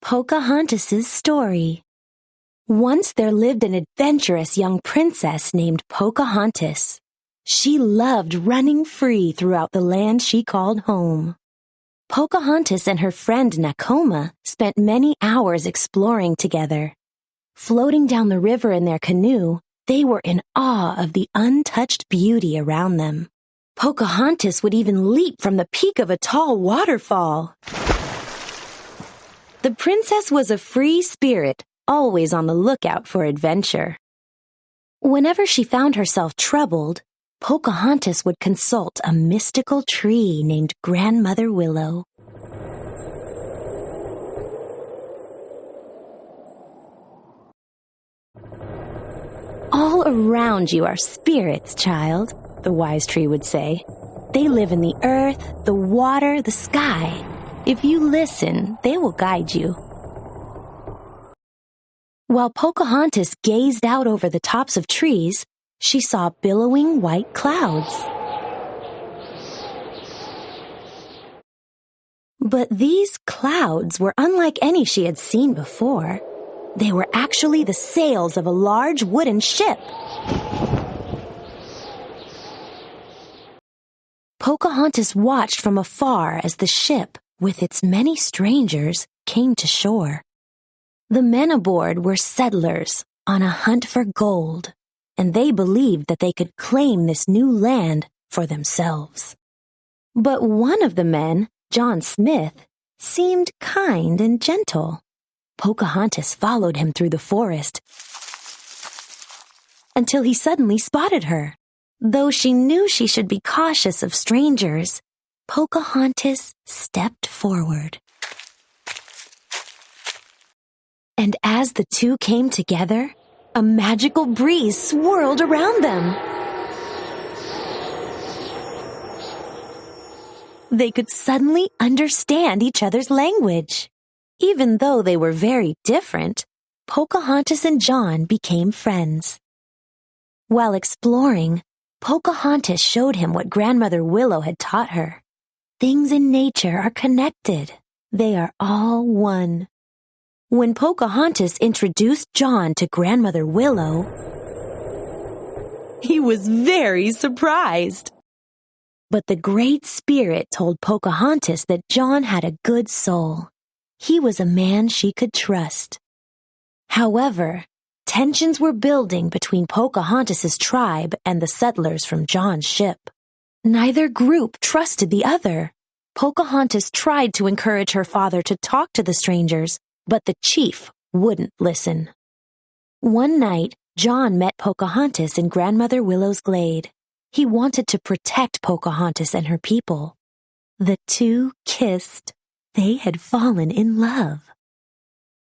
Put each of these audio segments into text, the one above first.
Pocahontas's story. Once there lived an adventurous young princess named Pocahontas. She loved running free throughout the land she called home. Pocahontas and her friend Nakoma spent many hours exploring together. Floating down the river in their canoe, they were in awe of the untouched beauty around them. Pocahontas would even leap from the peak of a tall waterfall. The princess was a free spirit, always on the lookout for adventure. Whenever she found herself troubled, Pocahontas would consult a mystical tree named Grandmother Willow. All around you are spirits, child, the wise tree would say. They live in the earth, the water, the sky. If you listen, they will guide you. While Pocahontas gazed out over the tops of trees, she saw billowing white clouds. But these clouds were unlike any she had seen before. They were actually the sails of a large wooden ship. Pocahontas watched from afar as the ship, with its many strangers, came to shore. The men aboard were settlers on a hunt for gold, and they believed that they could claim this new land for themselves. But one of the men, John Smith, seemed kind and gentle. Pocahontas followed him through the forest until he suddenly spotted her. Though she knew she should be cautious of strangers, Pocahontas stepped forward. And as the two came together, a magical breeze swirled around them. They could suddenly understand each other's language. Even though they were very different, Pocahontas and John became friends. While exploring, Pocahontas showed him what Grandmother Willow had taught her. Things in nature are connected. They are all one. When Pocahontas introduced John to Grandmother Willow, he was very surprised. But the Great Spirit told Pocahontas that John had a good soul. He was a man she could trust. However, tensions were building between Pocahontas's tribe and the settlers from John's ship. Neither group trusted the other. Pocahontas tried to encourage her father to talk to the strangers, but the chief wouldn't listen. One night, John met Pocahontas in Grandmother Willow's glade. He wanted to protect Pocahontas and her people. The two kissed. They had fallen in love.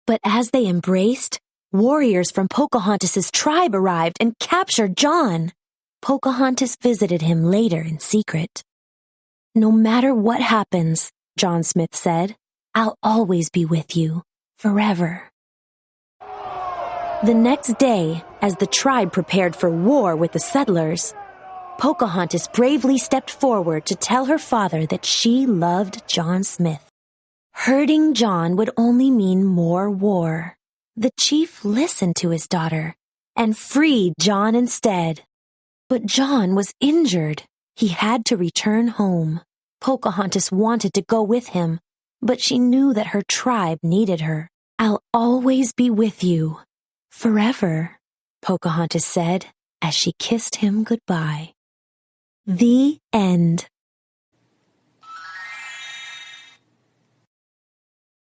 But as they embraced, warriors from Pocahontas's tribe arrived and captured John. Pocahontas visited him later in secret. "No matter what happens," John Smith said, "I'll always be with you, forever." The next day, as the tribe prepared for war with the settlers, Pocahontas bravely stepped forward to tell her father that she loved John Smith. Hurting John would only mean more war. The chief listened to his daughter and freed John instead. But John was injured. He had to return home. Pocahontas wanted to go with him, but she knew that her tribe needed her. "I'll always be with you, forever," Pocahontas said as she kissed him goodbye. The end.